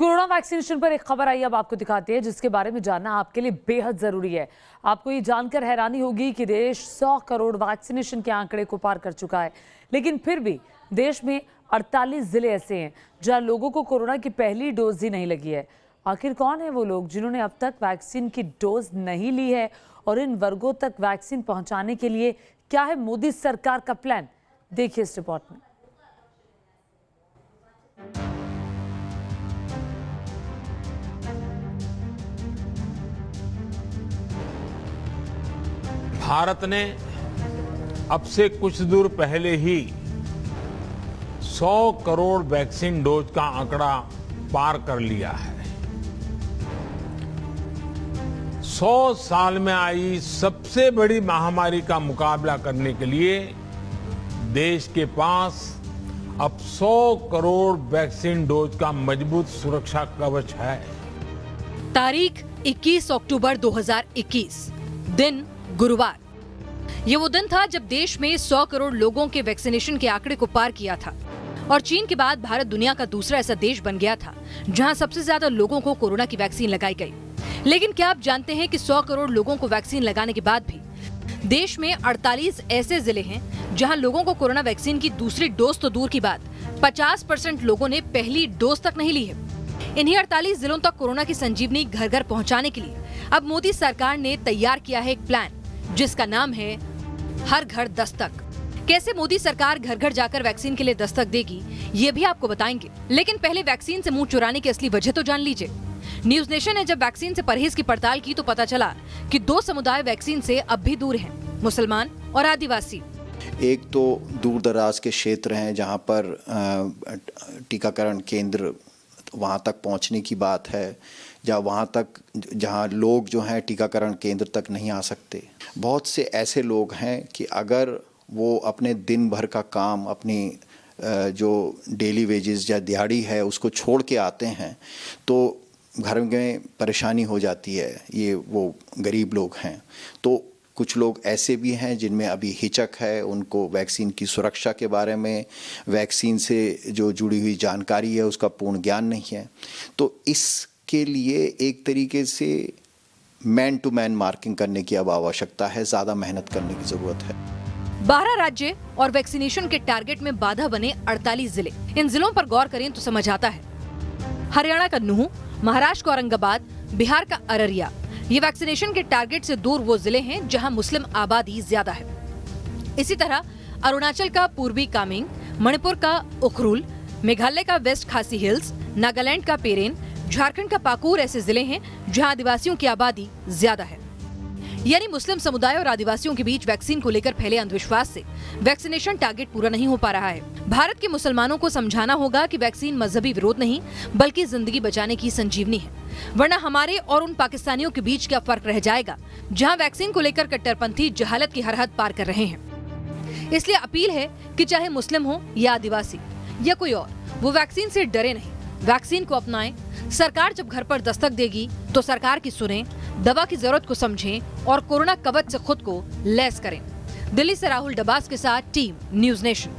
Corona vaccination पर एक खबर आई, अब आपको दिखाते हैं, जिसके बारे में जानना आपके लिए बेहद जरूरी है। आपको ये जानकर हैरानी होगी कि देश 100 करोड़ वैक्सीनेशन के आंकड़े को पार कर चुका है, लेकिन फिर भी देश में 48 जिले ऐसे हैं जहां लोगों को कोरोना की पहली डोज ही नहीं लगी है। आखिर कौन है वो लोग जिन्होंने अब तक वैक्सीन की डोज नहीं ली है, और इन वर्गों तक वैक्सीन पहुंचाने के लिए क्या है मोदी सरकार का प्लान? देखिए इस रिपोर्ट में। भारत ने अब से कुछ दूर पहले ही 100 करोड़ वैक्सीन डोज का आंकड़ा पार कर लिया है। 100 साल में आई सबसे बड़ी महामारी का मुकाबला करने के लिए देश के पास अब 100 करोड़ वैक्सीन डोज का मजबूत सुरक्षा कवच है। तारीख 21 अक्टूबर 2021, दिन गुरुवार। ये वो दिन था जब देश में 100 करोड़ लोगों के वैक्सीनेशन के आंकड़े को पार किया था, और चीन के बाद भारत दुनिया का दूसरा ऐसा देश बन गया था जहां सबसे ज्यादा लोगों को कोरोना की वैक्सीन लगाई गई। लेकिन क्या आप जानते हैं कि 100 करोड़ लोगों को वैक्सीन लगाने के बाद भी देश में 48 ऐसे जिले हैं जहां लोगों को कोरोना वैक्सीन की दूसरी डोज तो दूर की बात, 50% लोगों ने पहली डोज तक नहीं ली है। इन्हीं 48 जिलों तक कोरोना की संजीवनी घर घर पहुंचाने के लिए अब मोदी सरकार ने तैयार किया है एक प्लान, जिसका नाम है हर घर दस्तक। कैसे मोदी सरकार घर घर जाकर वैक्सीन के लिए दस्तक देगी, ये भी आपको बताएंगे। लेकिन पहले वैक्सीन से मुंह चुराने की असली वजह तो जान लीजिए। न्यूज नेशन ने जब वैक्सीन से परहेज की पड़ताल की तो पता चला कि दो समुदाय वैक्सीन से अब भी दूर हैं, मुसलमान और आदिवासी। एक तो दूर दराज के क्षेत्र हैं जहां पर टीकाकरण केंद्र वहां तक पहुंचने की बात है, जहां लोग जो हैं टीकाकरण केंद्र तक नहीं आ सकते। बहुत से ऐसे लोग हैं कि अगर वो अपने दिन भर का काम, अपनी जो डेली वेजेस या दिहाड़ी है उसको छोड़ के आते हैं तो घर में परेशानी हो जाती है। ये वो गरीब लोग हैं। तो कुछ लोग ऐसे भी हैं जिनमें अभी हिचक है, उनको वैक्सीन की सुरक्षा के बारे में, वैक्सीन से जो जुड़ी हुई जानकारी है उसका पूर्ण ज्ञान नहीं है। तो इसके लिए एक तरीके से मैन टू मैन मार्किंग करने की अब आवश्यकता है, ज़्यादा मेहनत करने की ज़रूरत है। 12 राज्य और वैक्सीनेशन के टारगेट में बाधा बने 48 जिले। इन जिलों पर गौर करें तो समझ आता है। हरियाणा का नूह, महाराष्ट्र का औरंगाबाद, बिहार का अररिया, ये वैक्सीनेशन के टारगेट से दूर वो जिले हैं जहां मुस्लिम आबादी ज्यादा है। इसी तरह अरुणाचल का पूर्वी कामेंग, मणिपुर का उखरुल, मेघालय का वेस्ट खासी हिल्स, नागालैंड का पेरेन, झारखंड का पाकुर ऐसे जिले हैं जहां आदिवासियों की आबादी ज्यादा है। यानी मुस्लिम समुदाय और आदिवासियों के बीच वैक्सीन को लेकर फैले अंधविश्वास से वैक्सीनेशन टारगेट पूरा नहीं हो पा रहा है। भारत के मुसलमानों को समझाना होगा कि वैक्सीन मजहबी विरोध नहीं, बल्कि जिंदगी बचाने की संजीवनी है। वरना हमारे और उन पाकिस्तानियों के बीच क्या फर्क रह जाएगा जहां वैक्सीन को लेकर कट्टरपंथी जहालत की हर हद पार कर रहे हैं। इसलिए अपील है कि चाहे मुस्लिम हो या आदिवासी या कोई और, वो वैक्सीन से डरे नहीं, वैक्सीन को अपनाएं। सरकार जब घर पर दस्तक देगी तो सरकार की सुनें, दवा की जरूरत को समझें और कोरोना कवच से खुद को लैस करें। दिल्ली से राहुल डबास के साथ टीम न्यूज नेशन।